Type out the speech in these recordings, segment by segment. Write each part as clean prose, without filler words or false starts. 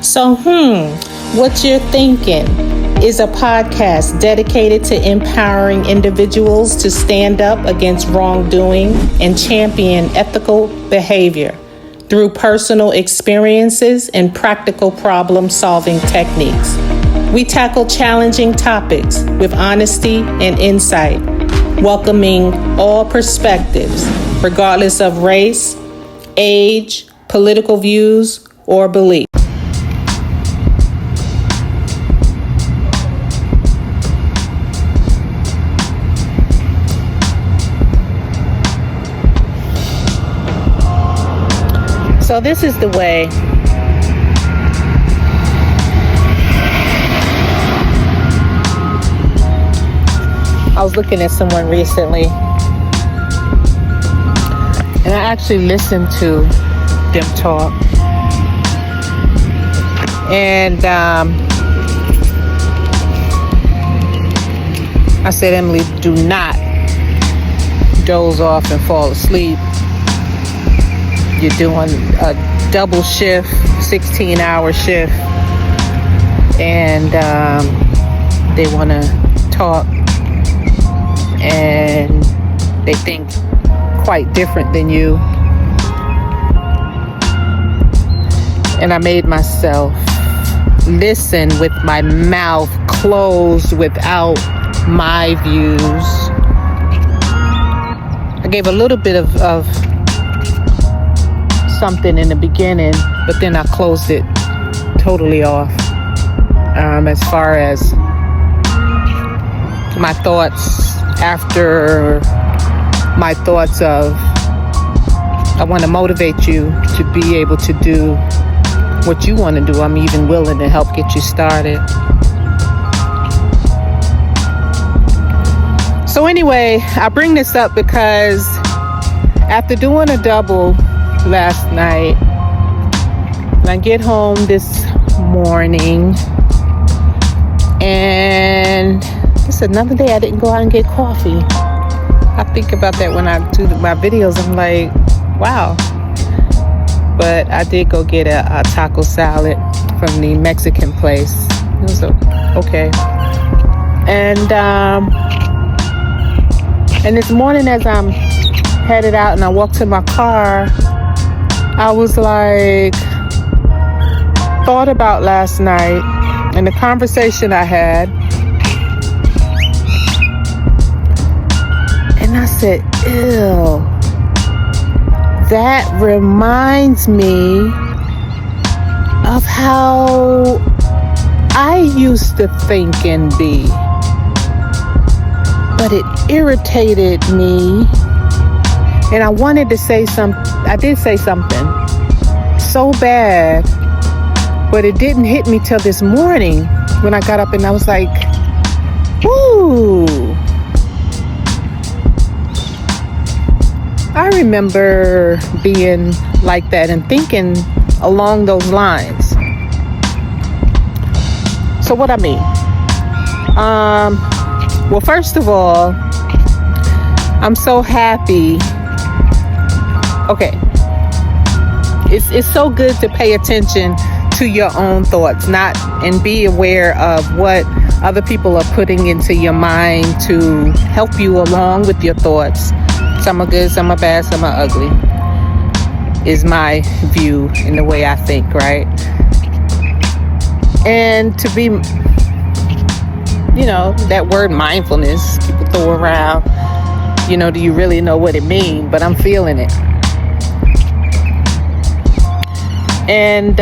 So, what you're thinking is a podcast dedicated to empowering individuals to stand up against wrongdoing and champion ethical behavior through personal experiences and practical problem-solving techniques. We tackle challenging topics with honesty and insight, welcoming all perspectives, regardless of race, age, political views, or beliefs. So this is the way I was looking at someone recently, and I actually listened to them talk, and I said, Emily, do not doze off and fall asleep. You're doing a double shift, 16-hour shift, and they want to talk, and they think quite different than you. And I made myself listen with my mouth closed without my views. I gave a little bit of something in the beginning, but then I closed it totally off. As far as my thoughts after my thoughts of, I want to motivate you to be able to do what you want to do. I'm even willing to help get you started. So anyway, I bring this up because after doing a double last night, and I get home this morning, and it's another day I didn't go out and get coffee. I think about that when I do my videos. I'm like, wow. But I did go get a taco salad from the Mexican place. It was okay. And this morning as I'm headed out and I walked to my car, I was like, thought about last night and the conversation I had. And I said, ew, that reminds me of how I used to think and be. But it irritated me. And I wanted to say something. I did say something so bad, but it didn't hit me till this morning when I got up and I was like, ooh. I remember being like that and thinking along those lines. So what I mean? Well, first of all, I'm so happy. Okay, it's so good to pay attention to your own thoughts, and be aware of what other people are putting into your mind to help you along with your thoughts. Some are good, some are bad, some are ugly, is my view in the way I think, right? And to be, that word mindfulness people throw around, do you really know what it means? But I'm feeling it. And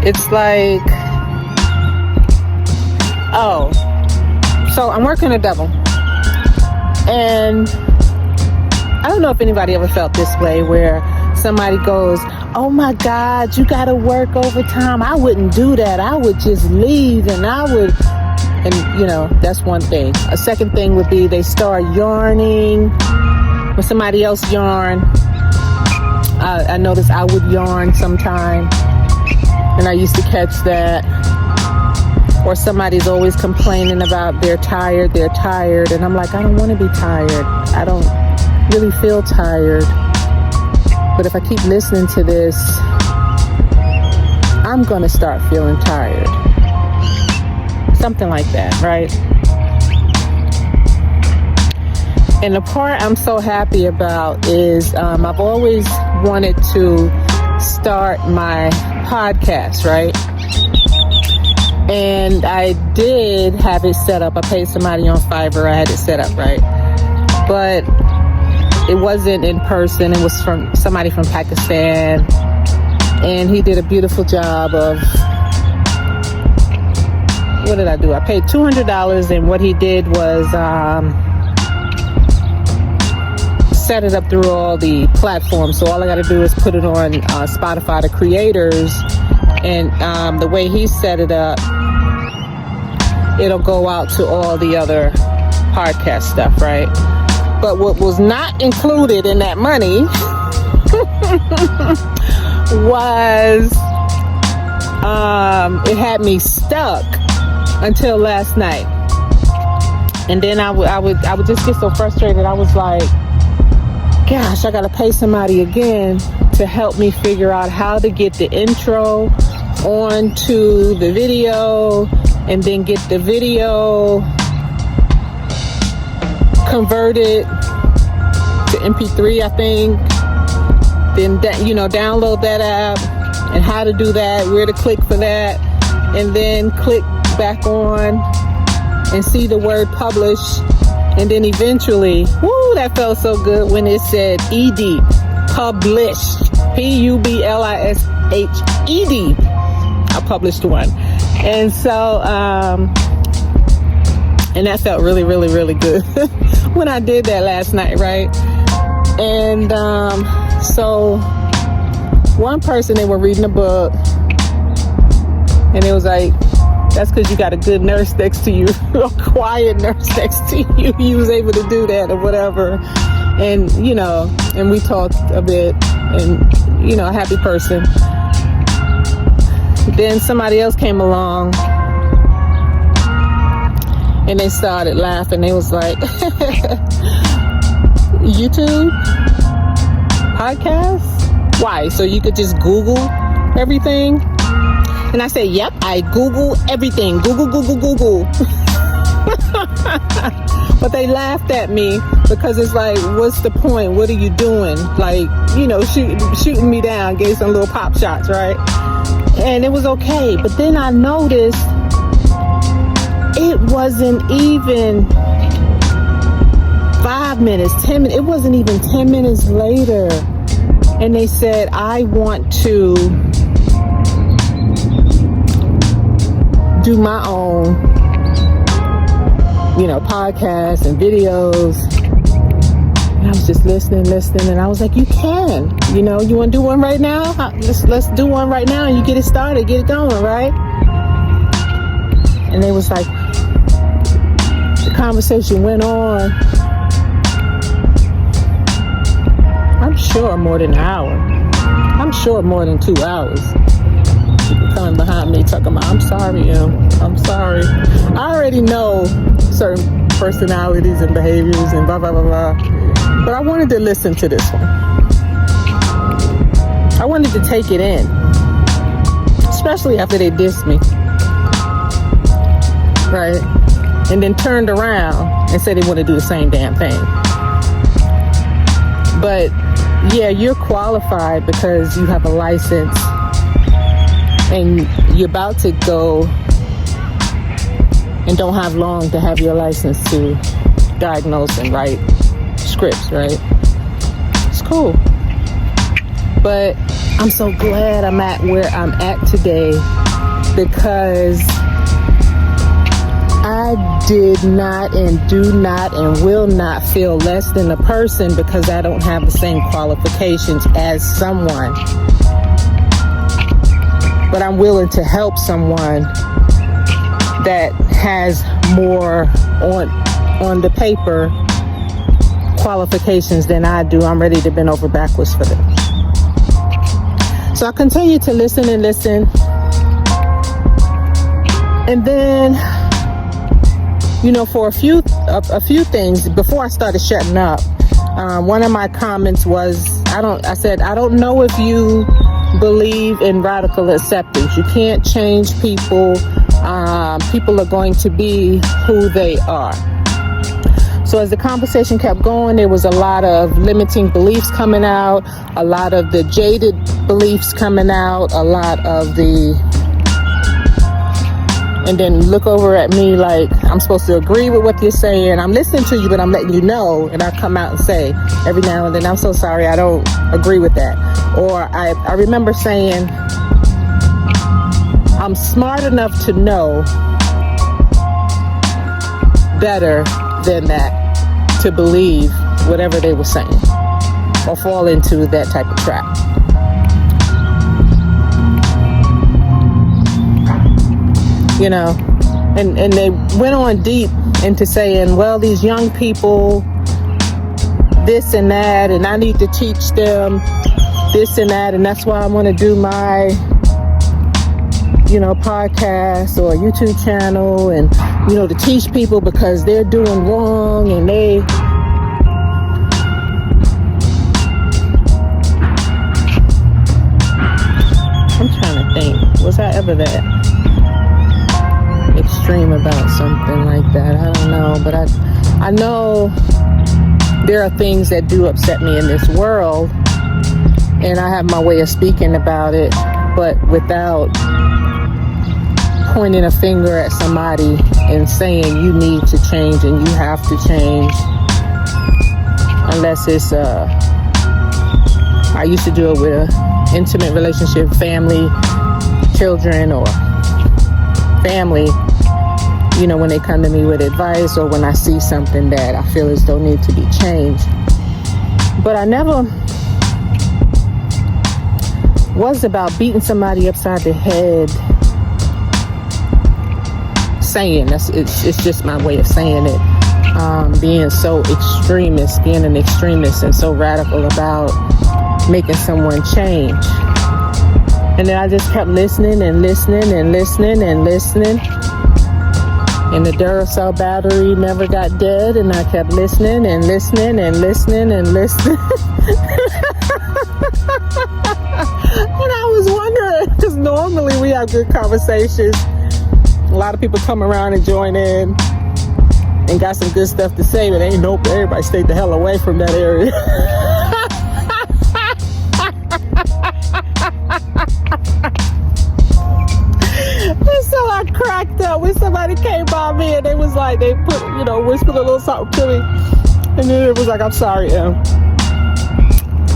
it's like, so I'm working a double. And I don't know if anybody ever felt this way where somebody goes, oh my God, you gotta work overtime. I wouldn't do that. I would just leave and that's one thing. A second thing would be they start yarning when somebody else yarn. I noticed I would yarn sometime, and I used to catch that. Or somebody's always complaining about they're tired, and I'm like, I don't want to be tired. I don't really feel tired. But if I keep listening to this, I'm going to start feeling tired. Something like that, right? And the part I'm so happy about is I've always wanted to start my podcast, right? And I did have it set up. I paid somebody on Fiverr. I had it set up, right? But it wasn't in person. It was from somebody from Pakistan. And he did a beautiful job of, what did I do? I paid $200, and what he did was set it up through all the platforms. So all I got to do is put it on Spotify, the creators, and the way he set it up, it'll go out to all the other podcast stuff, right? But what was not included in that money was it had me stuck until last night. And then I would just get so frustrated. I was like, gosh, I gotta pay somebody again to help me figure out how to get the intro onto the video, and then get the video converted to MP3, I think. Then download that app, and how to do that, where to click for that, and then click back on and see the word publish. And then eventually, that felt so good when it said ED, published, PUBLISHED. I published one. And so, and that felt really, really, really good when I did that last night, right? And so one person, they were reading a book, and it was like, that's because you got a good nurse next to you, a quiet nurse next to you. He was able to do that or whatever. And, and we talked a bit, and, a happy person. Then somebody else came along, and they started laughing. They was like, YouTube? Podcast? Why? So you could just Google everything? And I said, yep, I Google everything. Google. But they laughed at me because it's like, what's the point? What are you doing? Like, shooting me down, gave some little pop shots, right? And it was okay. But then I noticed it wasn't even 5 minutes, 10 minutes. It wasn't even 10 minutes later. And they said, I want to do my own, podcasts and videos. And I was just listening, and I was like, you can, you want to do one right now? Let's do one right now, and you get it started, get it going, right? And they was like, the conversation went on, I'm sure more than an hour. I'm sure more than 2 hours. People coming behind me talking about, I'm sorry, I'm sorry. I already know certain personalities and behaviors and blah, blah, blah, blah. But I wanted to listen to this one. I wanted to take it in. Especially after they dissed me. Right? And then turned around and said they want to do the same damn thing. But yeah, you're qualified because you have a license. And you're about to go and don't have long to have your license to diagnose and write scripts, right? It's cool. But I'm so glad I'm at where I'm at today, because I did not and do not and will not feel less than a person because I don't have the same qualifications as someone. But I'm willing to help someone that has more on the paper qualifications than I do. I'm ready to bend over backwards for them. So I continue to listen. And then, for a few things, before I started shutting up, one of my comments was, I don't know if you believe in radical acceptance. You can't change people. People are going to be who they are. So as the conversation kept going, there was a lot of limiting beliefs coming out, a lot of the jaded beliefs coming out, a lot of the... And then look over at me like I'm supposed to agree with what you're saying. I'm listening to you, but I'm letting you know. And I come out and say every now and then, I'm so sorry, I don't agree with that. Or I remember saying, I'm smart enough to know better than that to believe whatever they were saying or fall into that type of trap. You know, and they went on deep into saying, well, these young people, this and that, and I need to teach them this and that, and that's why I want to do my, you know, podcast or YouTube channel, and, you know, to teach people because they're doing wrong, and I'm trying to think, was I ever that extreme about something like that? I don't know, but I know there are things that do upset me in this world, and I have my way of speaking about it, but without pointing a finger at somebody and saying you need to change and you have to change, unless it's I used to do it with a intimate relationship, family, children, or family, you know, when they come to me with advice or when I see something that I feel as though need to be changed. But I never was about beating somebody upside the head, saying, it's just my way of saying it, being so extremist, being an extremist and so radical about making someone change. And then I just kept listening and listening and listening and listening. And the Duracell battery never got dead. And I kept listening and listening and listening and listening. And I was wondering, because normally we have good conversations. A lot of people come around and join in and got some good stuff to say, but ain't nope, everybody stayed the hell away from that area. And so I cracked up when somebody came by me and they was like, they put, you know, whispered a little something to me. And then it was like, I'm sorry, Em.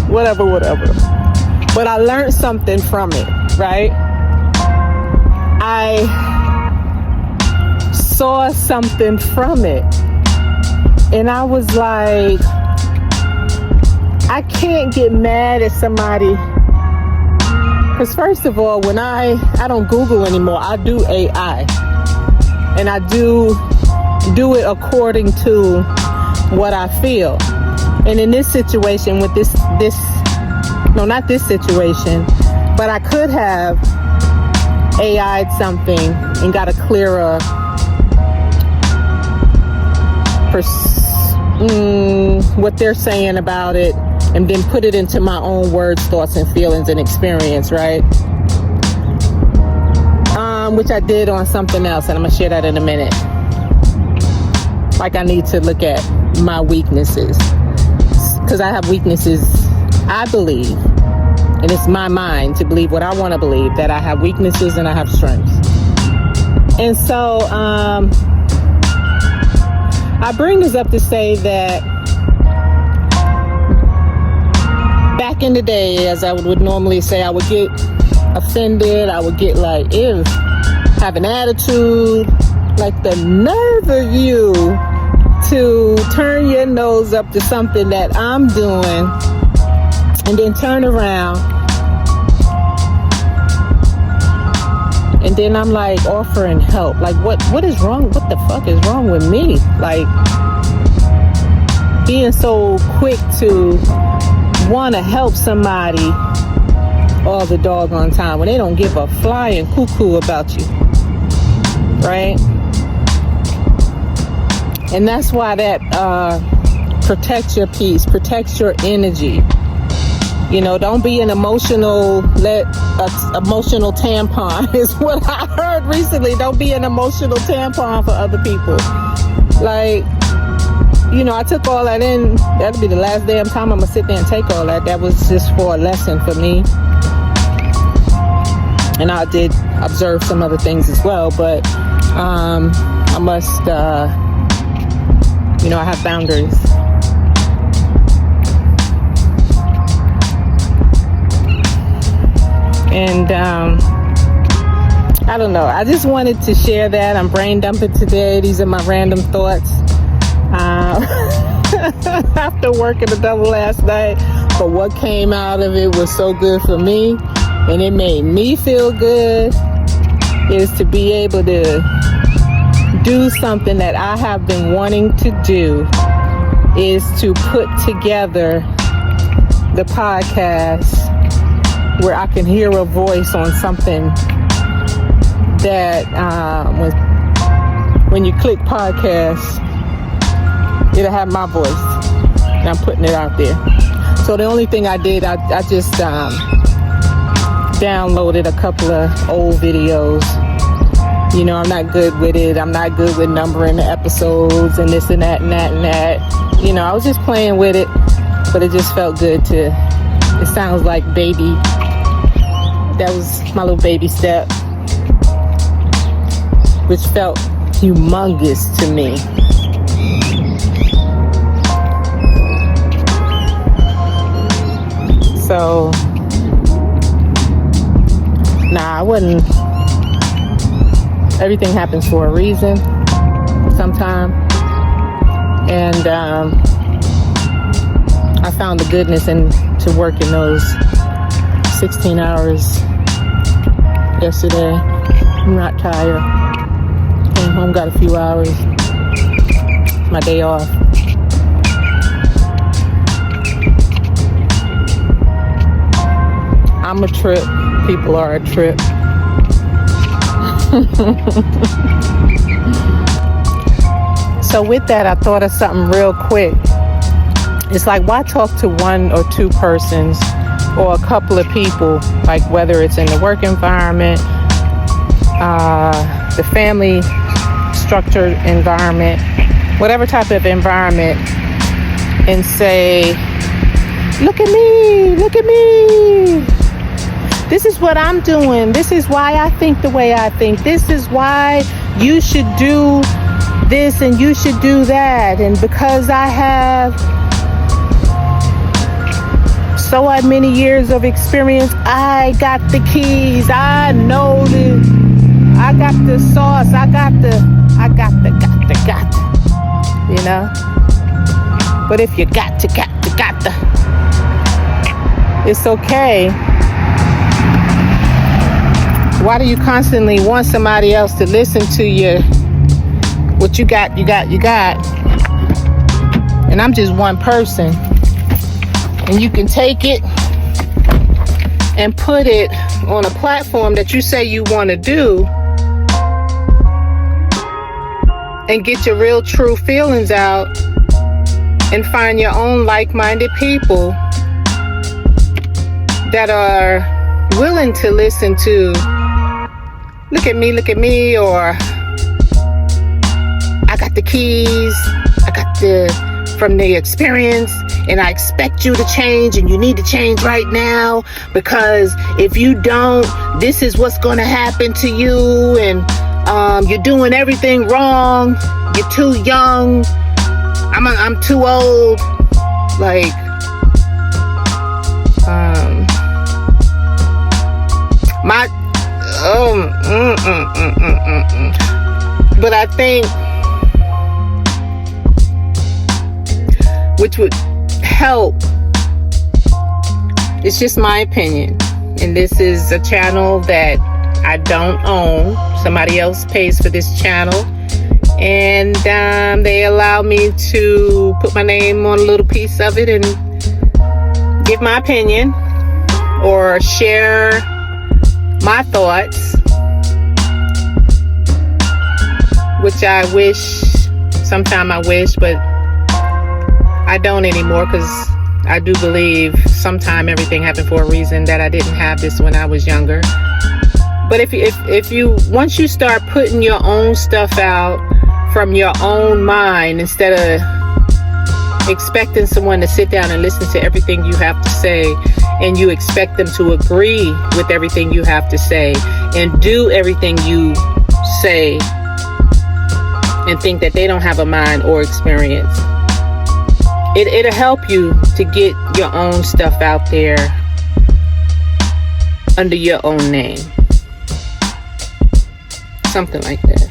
Whatever. But I learned something from it, right? I saw something from it. And I was like, I can't get mad at somebody. Because first of all, when I don't Google anymore, I do AI. And I do it according to what I feel. And in this situation with not this situation, but I could have AI'd something and got a clearer what they're saying about it, and then put it into my own words, thoughts, and feelings and experience, right? Which I did on something else, and I'm gonna share that in a minute. Like, I need to look at my weaknesses, because I have weaknesses, I believe, and it's my mind to believe what I want to believe, that I have weaknesses and I have strengths. And so I bring this up to say that back in the day, as I would normally say, I would get offended, I would get like, ew, have an attitude, like the nerve of you to turn your nose up to something that I'm doing and then turn around and then I'm like offering help. Like, what is wrong? What the fuck is wrong with me? Like, being so quick to want to help somebody all the doggone time when they don't give a flying cuckoo about you, right? And that's why that protect your peace, protect your energy, Don't be an emotional tampon is what I heard recently. Don't be an emotional tampon for other people. Like, I took all that in. That'll be the last damn time I'm gonna sit there and take all that. That was just for a lesson for me. And I did observe some other things as well, but I must, I have boundaries. And I don't know. I just wanted to share that. I'm brain dumping today. These are my random thoughts. After working a double last night, but what came out of it was so good for me, and it made me feel good, is to be able to do something that I have been wanting to do, is to put together the podcast where I can hear a voice on something that when you click podcast, it'll have my voice, and I'm putting it out there. So the only thing I did, I just downloaded a couple of old videos. I'm not good with it. I'm not good with numbering the episodes and this and that and that and that. I was just playing with it, but it just felt good it sounds like baby. That was my little baby step, which felt humongous to me. So, I wouldn't. Everything happens for a reason, sometime. And I found the goodness to working those 16 hours yesterday. I'm not tired. Came home, got a few hours. It's my day off. I'm a trip. People are a trip. So with that, I thought of something real quick. It's like, why talk to one or two persons or a couple of people, like whether it's in the work environment, the family structured environment, whatever type of environment, and say, look at me, look at me. This is what I'm doing. This is why I think the way I think. This is why you should do this and you should do that. And because I have so many years of experience, I got the keys. I know this. I got the sauce. I got the. But if you got the, it's okay. Why do you constantly want somebody else to listen to you? What you got. And I'm just one person. And you can take it and put it on a platform that you say you want to do and get your real true feelings out and find your own like-minded people that are willing to listen to look at me, or I got the keys, I got from the experience, and I expect you to change, and you need to change right now, because if you don't, this is what's going to happen to you, and you're doing everything wrong, you're too young, I'm too old, like, but I think which would help, it's just my opinion, and this is a channel that I don't own. Somebody else pays for this channel, and they allow me to put my name on a little piece of it and give my opinion or share my thoughts, which I wish, but I don't anymore, because I do believe sometime everything happened for a reason, that I didn't have this when I was younger. But if you once you start putting your own stuff out from your own mind, instead of expecting someone to sit down and listen to everything you have to say, and you expect them to agree with everything you have to say and do everything you say, and think that they don't have a mind or experience, it'll help you to get your own stuff out there under your own name. Something like that.